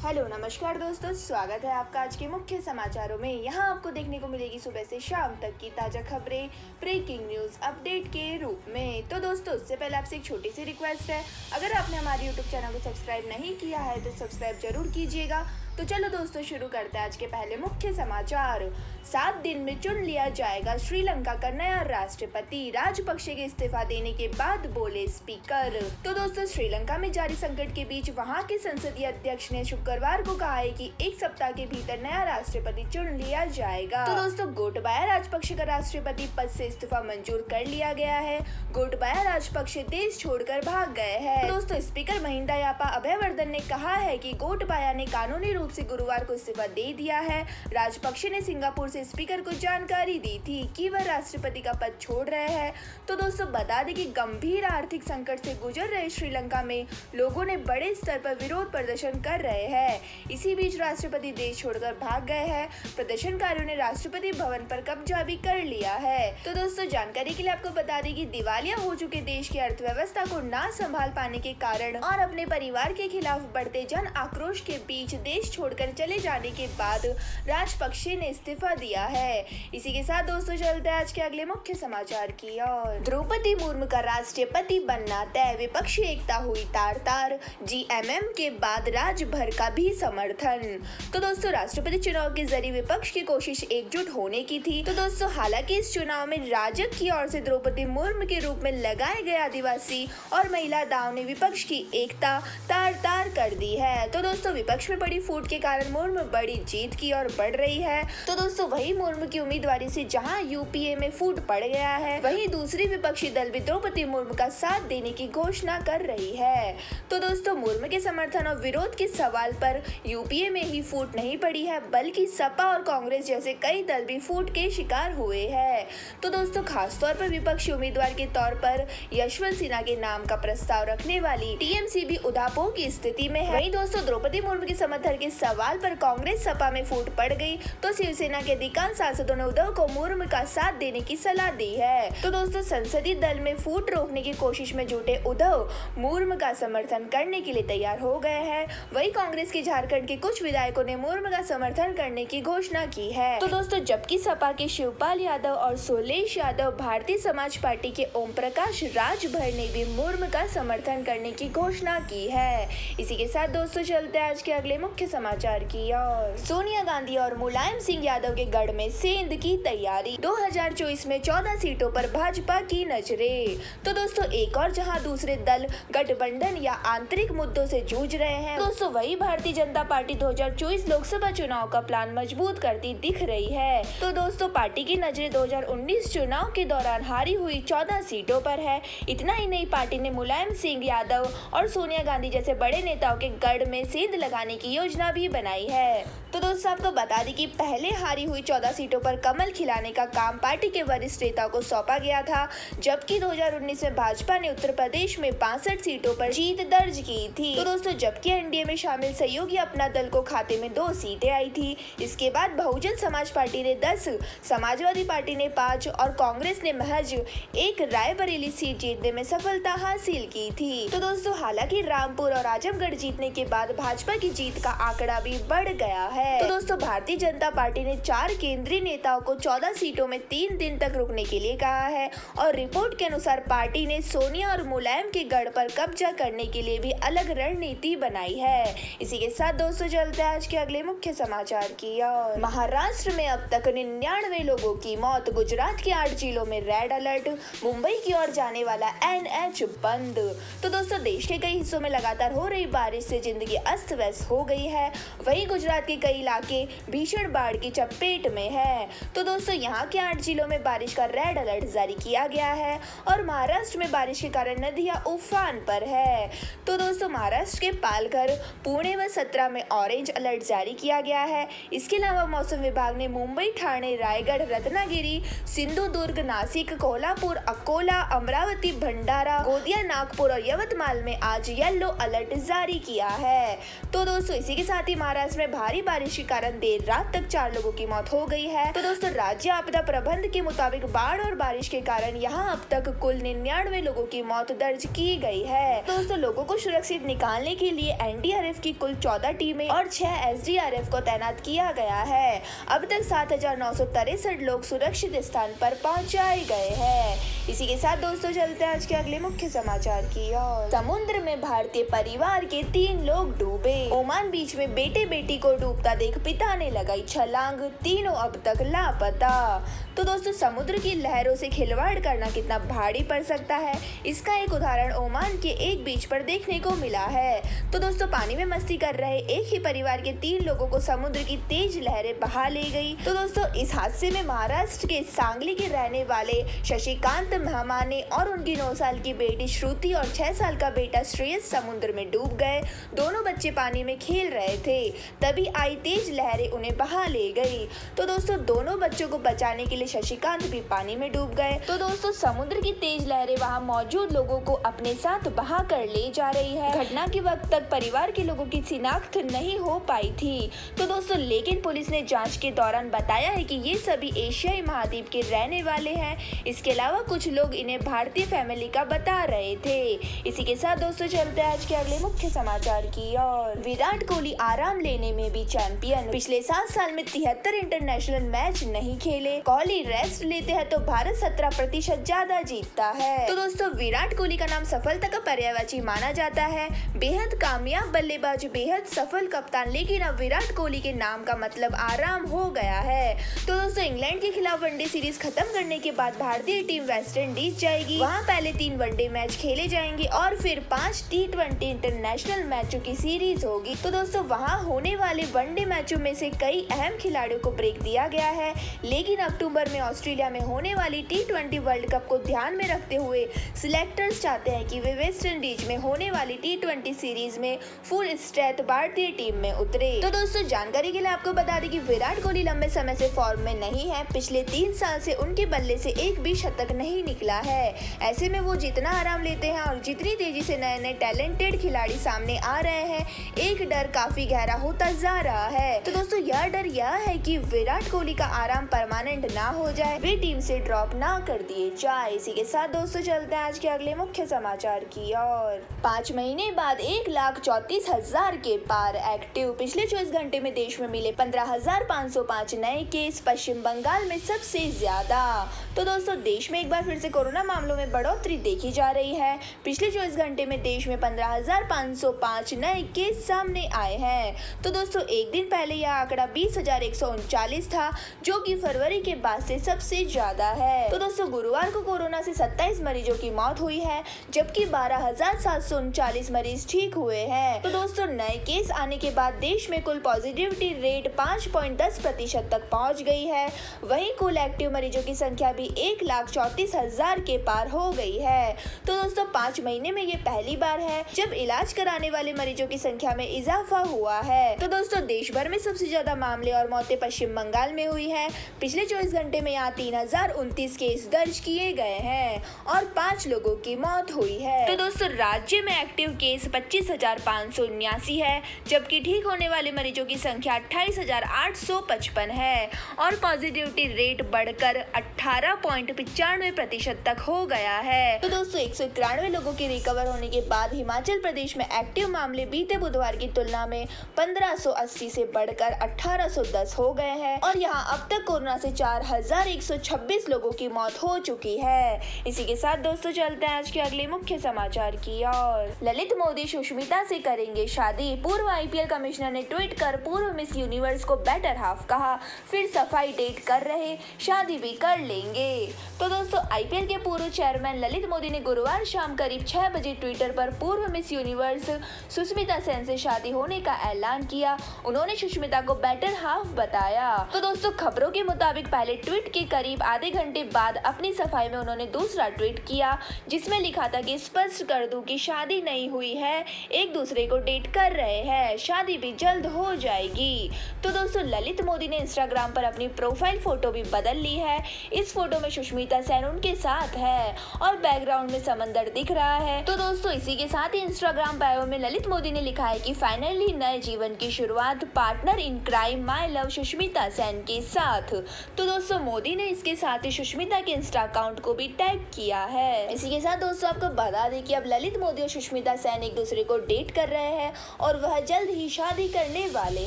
Hello नमस्कार दोस्तों, स्वागत है आपका आज के मुख्य समाचारों में। यहाँ आपको देखने को मिलेगी सुबह से शाम तक की ताज़ा खबरें ब्रेकिंग न्यूज़ अपडेट के रूप में। तो दोस्तों, उससे पहले आपसे एक छोटी सी रिक्वेस्ट है, अगर आपने हमारे यूट्यूब चैनल को सब्सक्राइब नहीं किया है तो सब्सक्राइब जरूर कीजिएगा। तो चलो दोस्तों, शुरू करते हैं आज के पहले मुख्य समाचार। 7 दिन में चुन लिया जाएगा श्रीलंका का नया राष्ट्रपति, राजपक्षे के इस्तीफा देने के बाद बोले स्पीकर। तो दोस्तों, श्रीलंका में जारी संकट के बीच वहां के संसदीय अध्यक्ष ने शुक्रवार को कहा है कि एक सप्ताह के भीतर नया राष्ट्रपति चुन लिया जाएगा। तो दोस्तों, गोटबाया राजपक्षे का राष्ट्रपति पद से इस्तीफा मंजूर कर लिया गया है। गोटबाया राजपक्षे देश छोड़कर भाग गए हैं। तो दोस्तों, स्पीकर महिंदायापा अभयवर्धन ने कहा है कि गोटबाया ने कानूनी रूप से गुरुवार को इस्तीफा दे दिया है। राजपक्षे ने सिंगापुर से स्पीकर को जानकारी दी थी कि वह राष्ट्रपति का पद छोड़ रहे हैं। तो दोस्तों, बता दें कि गंभीर आर्थिक संकट से गुजर रहे श्रीलंका में लोगों ने बड़े स्तर पर विरोध प्रदर्शन कर रहे हैं। इसी बीच राष्ट्रपति देश छोड़कर भाग गए हैं। प्रदर्शनकारियों ने राष्ट्रपति भवन पर कब्जा भी कर लिया है। तो दोस्तों, जानकारी के लिए आपको बता दें कि दिवालिया हो चुके देश की अर्थव्यवस्था को ना संभाल पाने के कारण और अपने परिवार के खिलाफ बढ़ते जन आक्रोश के बीच देश छोड़कर चले जाने के बाद राजपक्षे ने इस्तीफा दिया है। इसी के साथ दोस्तों, चलते हैं आज के अगले मुख्य समाचार की ओर। द्रौपदी मुर्मू का राष्ट्रपति बनना तय, विपक्षी एकता हुई तार-तार, जीएमएम के बाद राज्य भर का भी समर्थन। तो दोस्तों, राष्ट्रपति चुनाव के जरिए विपक्ष की कोशिश एकजुट होने की थी। तो दोस्तों, हालांकि इस चुनाव में राजग की ओर से द्रौपदी मुर्मू के रूप में लगाए गए आदिवासी और महिला दाव ने विपक्ष की एकता तार-तार कर दी है। तो दोस्तों, विपक्ष में बड़ी फूट के कारण मुर्मू बड़ी जीत की ओर बढ़ रही है। तो दोस्तों, वही मुर्मू की उम्मीदवारी से जहां यूपीए में फूट पड़ गया है, वहीं दूसरी विपक्षी दल भी द्रौपदी मुर्मू का साथ देने की घोषणा कर रही है। तो दोस्तों, मुर्मू के समर्थन और विरोध के सवाल पर यूपीए में ही फूट नहीं पड़ी है, बल्कि सपा और कांग्रेस जैसे कई दल भी फूट के शिकार हुए हैं। तो दोस्तों, खासतौर पर विपक्षी उम्मीदवार के तौर पर यशवंत सिन्हा के नाम का प्रस्ताव रखने वाली टीएमसी भी उधापोह की स्थिति में है। वहीं दोस्तों, द्रौपदी मुर्मू के समर्थन के सवाल पर कांग्रेस सपा में फूट पड़ गई तो शिवसेना के अधिकांश सांसदों ने उद्धव को मुर्मू का साथ देने की सलाह दी है। तो दोस्तों, संसदीय दल में फूट रोकने की कोशिश में जुटे उद्धव मुर्मू का समर्थन करने के लिए तैयार हो गए हैं। वहीं कांग्रेस के झारखंड के कुछ विधायकों ने मुर्मू का समर्थन करने की घोषणा की है। तो दोस्तों, जबकि सपा के शिवपाल यादव और सोलेश यादव, भारतीय समाज पार्टी के ओम प्रकाश राजभर ने भी मुर्मू का समर्थन करने की घोषणा की है। इसी के साथ दोस्तों, चलते हैं आज के अगले मुख्य समाचार की ओर। सोनिया गांधी और मुलायम सिंह यादव के गढ़ में सेंध की तैयारी, 2024 में 14 सीटों पर भाजपा की नजरें। तो दोस्तों, एक और जहां दूसरे दल गठबंधन या आंतरिक मुद्दों से जूझ रहे हैं, दोस्तों वही भारतीय जनता पार्टी 2024 लोकसभा चुनाव का प्लान मजबूत करती दिख रही है। तो दोस्तों, पार्टी की नजरें 2019 चुनाव के दौरान हारी हुई 14 सीटों पर है। इतना ही नहीं, पार्टी ने मुलायम सिंह यादव और सोनिया गांधी जैसे बड़े नेताओं के गढ़ में सेंध लगाने की योजना भी बनाई है। तो दोस्तों, आपको बता दें कि पहले हारी हुई 14 सीटों पर कमल खिलाने का काम पार्टी के वरिष्ठ नेताओं को सौंपा गया था, जबकि 2019 में भाजपा ने उत्तर प्रदेश में 62 सीटों पर जीत दर्ज की थी। तो दोस्तों, जबकि एनडीए में शामिल सहयोगी अपना दल को खाते में 2 सीटें आई थी। इसके बाद बहुजन समाज पार्टी ने 10, समाजवादी पार्टी ने 5 और कांग्रेस ने महज 1 रायबरेली सीट जीतने में सफलता हासिल की थी। तो दोस्तों, हालांकि रामपुर और आजमगढ़ जीतने के बाद भाजपा की जीत का आंकड़ा भी बढ़ गया है। तो दोस्तों, भारतीय जनता पार्टी ने 4 केंद्रीय नेताओं को 14 सीटों में 3 दिन तक रुकने के लिए कहा है और रिपोर्ट के अनुसार पार्टी ने सोनिया और मुलायम के गढ़ पर कब्जा करने के लिए भी अलग रणनीति बनाई है। इसी के साथ दोस्तों, चलते हैं आज के अगले मुख्य समाचार की ओर। महाराष्ट्र में अब तक 99 लोगों की मौत, गुजरात के 8 जिलों में रेड अलर्ट, मुंबई की ओर जाने वाला एनएच बंद। तो दोस्तों, देश के कई हिस्सों में लगातार हो रही बारिश से जिंदगी अस्त व्यस्त हो गई है। वहीं गुजरात के कई इलाके भीषण बाढ़ की चपेट में है। तो दोस्तों, यहाँ के 8 जिलों में बारिश का रेड अलर्ट जारी किया गया है और महाराष्ट्र में बारिश के कारण नदियां उफान पर है। तो दोस्तों, महाराष्ट्र के पालघर, पुणे व सतना में ऑरेंज अलर्ट जारी किया गया है। इसके अलावा मौसम विभाग ने मुंबई, ठाणे, रायगढ़, रत्नागिरी, सिंधुदुर्ग, नासिक, कोल्हापुर, अकोला, अमरावती, भंडारा, गोंदिया, नागपुर और यवतमाल में आज येलो अलर्ट जारी किया है। तो दोस्तों, इसी के साथ ही महाराष्ट्र में भारी बारिश के कारण देर रात तक 4 लोगों की मौत हो गई है। तो दोस्तों राज्य आपदा प्रबंधन के मुताबिक बाढ़ और बारिश के कारण यहाँ अब तक कुल 99 लोगों की मौत दर्ज की गई है। दोस्तों लोगों को सुरक्षित निकालने के लिए एनडीआरएफ की कुल 14 टीमें और 6 एसडीआरएफ को तैनात किया गया है। अब तक 7,963 लोग सुरक्षित स्थान पर पहुँचाए गए हैं। इसी के साथ दोस्तों चलते हैं आज के अगले मुख्य समाचार की ओर। समुद्र में भारतीय परिवार के 3 लोग डूबे। ओमान बीच में बेटे बेटी को डूबता देख पिता ने लगाई छलांग, तीनों अब तक लापता। तो दोस्तों समुद्र की लहरों से खिलवाड़ करना कितना भारी पड़ सकता है, इसका एक उदाहरण ओमान के एक बीच पर देखने को मिला है। तो दोस्तों पानी में मस्ती कर रहे एक ही परिवार के 3 लोगों को समुद्र की तेज लहरें बहा ले गई। तो दोस्तों इस हादसे में महाराष्ट्र के सांगली के रहने वाले शशिकांत महमाने और उनकी 9 साल की बेटी श्रुति और 6 साल का बेटा श्रेयस समुद्र में डूब गए। दोनों बच्चे पानी में खेल रहे थे, तभी आई तेज लहरें उन्हें बहा ले गई। तो दोस्तों दोनों बच्चों को बचाने के लिए शशिकांत भी पानी में डूब गए। तो दोस्तों समुद्र की तेज लहरें वहां मौजूद लोगों को अपने साथ बहा कर ले जा रही है। घटना के वक्त तक परिवार के लोगों की शिनाख्त नहीं हो पाई थी। तो दोस्तों लेकिन पुलिस ने जांच के दौरान बताया है कि ये सभी एशियाई महाद्वीप के रहने वाले हैं। इसके अलावा कुछ लोग इन्हें भारतीय फैमिली का बता रहे थे। इसी के साथ दोस्तों चलते हैं आज के अगले मुख्य समाचार की ओर। विराट कोहली आराम लेने में भी चैंपियन। पिछले 7 साल में 73 इंटरनेशनल मैच नहीं खेले। कोहली रेस्ट लेते हैं तो भारत 17% ज्यादा जीतता है। तो दोस्तों विराट कोहली का नाम सफलता का पर्यायवाची माना जाता है। बेहद कामयाब बल्लेबाज, बेहद सफल कप्तान, लेकिन अब विराट कोहली के नाम का मतलब आराम हो गया है। तो दोस्तों इंग्लैंड के खिलाफ वनडे सीरीज खत्म करने के बाद भारतीय टीम वेस्ट इंडीज जाएगी। वहां पहले 3 वनडे मैच खेले जाएंगे और फिर 5 T20 इंटरनेशनल मैचों की सीरीज होगी। तो दोस्तों वहां होने वाले वनडे मैचों में से कई अहम खिलाड़ियों को ब्रेक दिया गया है, लेकिन अक्टूबर में ऑस्ट्रेलिया में होने वाली T20 वर्ल्ड कप को ध्यान में रखते हुए सिलेक्टर्स चाहते हैं कि वे वेस्ट इंडीज में होने वाली T20 सीरीज में फुल स्ट्रेंथ भारतीय टीम में उतरे। तो दोस्तों जानकारी के लिए आपको बता दें कि विराट कोहली लंबे समय से फॉर्म में नहीं है। पिछले 3 साल से उनके बल्ले से एक भी शतक नहीं निकला है। ऐसे में वो जितना आराम लेते हैं और जितनी तेजी से नए नए टैलेंटेड खिलाड़ी सामने आ रहे हैं, एक डर काफी गहरा होता जा रहा है। तो दोस्तों यह डर यह है कि विराट कोहली का आराम परमानेंट ना हो जाए, वे टीम से ड्रॉप ना कर दिए जाए। इसी के साथ दोस्तों चलते हैं आज के अगले मुख्य समाचार की ओर। 5 महीने बाद 1,34,000 के पार एक्टिव। पिछले 24 घंटे में देश में मिले 15,505 नए केस, पश्चिम बंगाल में सबसे ज्यादा। तो दोस्तों देश में एक बार फिर से कोरोना मामलों में बढ़ोतरी देखी जा रही है। पिछले 24 घंटे में देश में 15,505 नए केस सामने आए हैं। तो दोस्तों एक दिन पहले यह आंकड़ा 20,139 था, जो कि फरवरी के बाद से सबसे ज्यादा है। तो दोस्तों गुरुवार को कोरोना से 27 मरीजों की मौत हुई है, जबकि 12,739 मरीज ठीक हुए हैं। तो दोस्तों नए केस आने के बाद देश में कुल पॉजिटिविटी रेट 5.10% तक पहुंच गई है। वहीं कुल एक्टिव मरीजों की संख्या भी 1,34,000 के पार हो गई है। तो दोस्तों 5 महीने में ये पहली बार है जब इलाज कराने वाले मरीजों की संख्या में इजाफा हुआ है। तो दोस्तों देश भर में सबसे ज्यादा मामले और मौतें पश्चिम बंगाल में हुई है। पिछले 24 घंटे में यहाँ 3,029 केस दर्ज किए गए हैं और 5 लोगों की मौत हुई है। तो दोस्तों राज्य में एक्टिव केस 25,579 है, जबकि ठीक होने वाले मरीजों की संख्या 28,855 है और पॉजिटिविटी रेट बढ़कर 18.95% तक हो गया है। तो दोस्तों 191 लोगों के रिकवर होने के बाद हिमाचल प्रदेश में एक्टिव मामले बीते बुधवार की तुलना में 1580 से बढ़कर 1810 हो गए हैं और यहाँ अब तक कोरोना से 4,126 लोगों की मौत हो चुकी है। इसी के साथ दोस्तों चलते हैं आज के अगले मुख्य समाचार की ओर। ललित मोदी सुष्मिता से करेंगे शादी। पूर्व IPL कमिश्नर ने ट्वीट कर पूर्व मिस यूनिवर्स को बेटर हाफ कहा, फिर सफाई डेट कर रहे, शादी भी कर लेंगे। तो दोस्तों IPL के पूर्व चेयरमैन ललित मोदी ने गुरुवार शाम करीब 6 बजे ट्विटर पर पूर्व मिस यूनिवर्स सुष्मिता सेन से शादी होने का ऐलान किया। उन्होंने सुष्मिता को बेटर हाफ बताया। तो दोस्तों खबरों के मुताबिक पहले ट्वीट के करीब आधे घंटे बाद अपनी सफाई में उन्होंने दूसरा ट्वीट किया, जिसमें लिखा था कि स्पष्ट कर दूं कि शादी नहीं हुई है, एक दूसरे को डेट कर रहे हैं, शादी भी जल्द हो जाएगी। तो दोस्तों ललित मोदी ने इंस्टाग्राम पर अपनी प्रोफाइल फोटो भी बदल ली है। इस फोटो में सुष्मिता सेन उनके साथ है और बैकग्राउंड में समंदर दिख रहा है। तो दोस्तों इसी के साथ ही इंस्टाग्राम बायो में ललित मोदी ने लिखा है कि फाइनली नए जीवन की शुरुआत partner in crime my love Sushmita Sen के साथ। तो दोस्तों मोदी ने इसके साथ ही सुष्मिता के इंस्टा अकाउंट को भी टैग किया है। इसी के साथ दोस्तों आपको बता दें कि अब ललित मोदी और सुष्मिता सेन एक दूसरे को डेट कर रहे हैं और वह जल्द ही शादी करने वाले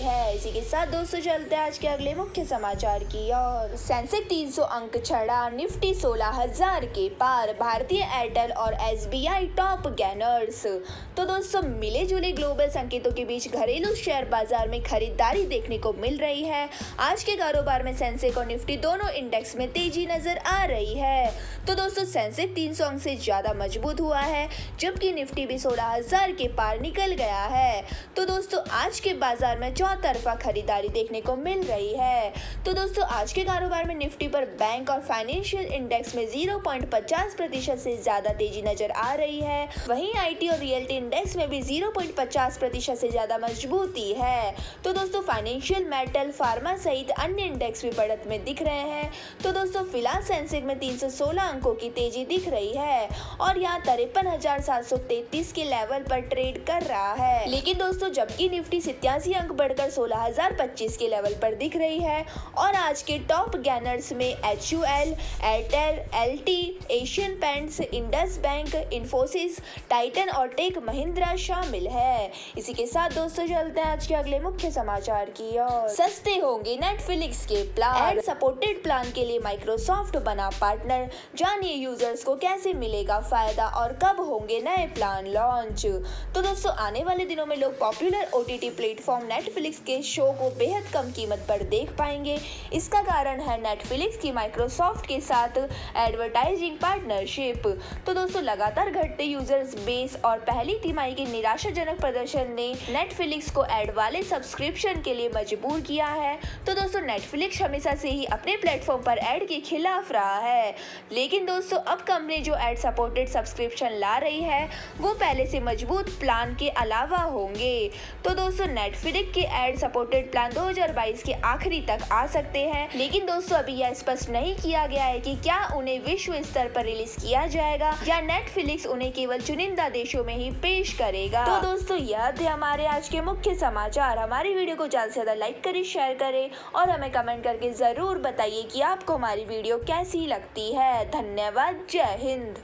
हैं। इसी के साथ दोस्तों चलते हैं आज के अगले मुख्य समाचार की ओर। सेंसेक्स 300 अंक चढ़ा, निफ्टी 16,000 के पार, भारतीय एयरटेल और एसबीआई टॉप गेनर्स। तो दोस्तों मिले जुले ग्लोबल संकेतों के बीच घरेलू शेयर बाजार में खरीदारी देखने को मिल रही है। आज के कारोबार में सेंसेक्स और निफ्टी दोनों इंडेक्स में तेजी नजर आ रही है। तो दोस्तों सेंसेक्स 300 अंक से ज्यादा मजबूत हुआ है, जबकि निफ्टी भी 16,000 के पार निकल गया है। तो दोस्तों आज के बाजार में चौतरफा खरीदारी देखने को मिल रही है। तो दोस्तों आज के कारोबार में निफ्टी पर बैंक और फाइनेंशियल इंडेक्स में 0.50% से ज्यादा तेजी नजर आ रही है। वहीं आईटी और रियल्टी इंडेक्स में भी 0.50% से ज्यादा मजबूती है। तो दोस्तों फाइनेंशियल, मेटल, फार्मा सहित अन्य इंडेक्स भी बढ़त में दिख रहे हैं। तो दोस्तों फिलहाल सेंसेक्स में 316 अंकों की तेजी दिख रही है और यहाँ 53,733 के लेवल पर ट्रेड कर रहा है। लेकिन दोस्तों जबकि निफ्टी 87 अंक बढ़कर 16,025 के लेवल पर दिख रही है और आज के टॉप गेनर्स में HUL, Airtel, LT, Asian paints, Indus bank, Infosys, Titan और टेक महिंद्रा शामिल है। इसी के साथ दोस्तों चलते हैं आज के अगले मुख्य समाचार की ओर। सस्ते होंगे नेटफ्लिक्स के प्लान, एड सपोर्टेड प्लान के लिए माइक्रोसॉफ्ट बना पार्टनर। जानिए यूजर्स को कैसे मिलेगा फायदा और कब होंगे नए प्लान लॉन्च। तो दोस्तों आने वाले दिनों में लोग पॉपुलर OTT प्लेटफॉर्म नेटफ्लिक्स के शो को बेहद कम कीमत पर देख पाएंगे। इसका कारण है नेटफ्लिक्स की माइक्रोसॉफ्ट के साथ एडवर्टाइजिंग पार्टनरशिप। तो दोस्तों लगातार घटते यूजर्स बेस और पहली तिमाही के निराशाजनक प्रदर्शन ने नेटफ्लिक्स को एड वाले सब्सक्रिप्शन के लिए मजबूर किया है। तो दोस्तों नेटफ्लिक्स हमेशा से ही अपने प्लेटफॉर्म पर एड के खिलाफ रहा है, लेकिन दोस्तों अब कंपनी जो एड सपोर्टेड सब्सक्रिप्शन ला रही है वो पहले से मजबूत प्लान के अलावा होंगे। तो दोस्तों नेटफ्लिक्स के एड सपोर्टेड प्लान 2022 के आखिरी तक आ सकते हैं, लेकिन दोस्तों अभी यह स्पष्ट नहीं किया गया है कि क्या उन्हें विश्व स्तर पर रिलीज किया जाएगा या नेटफ्लिक्स उन्हें केवल चुनिंदा देशों में ही पेश करेगा। तो दोस्तों यह थे हमारे आज के मुख्य समाचार। हमारी वीडियो को ज्यादा से ज्यादा लाइक करें, शेयर करें और हमें कमेंट करके जरूर बताइए कि आपको हमारी वीडियो कैसी लगती है। धन्यवाद। जय हिंद।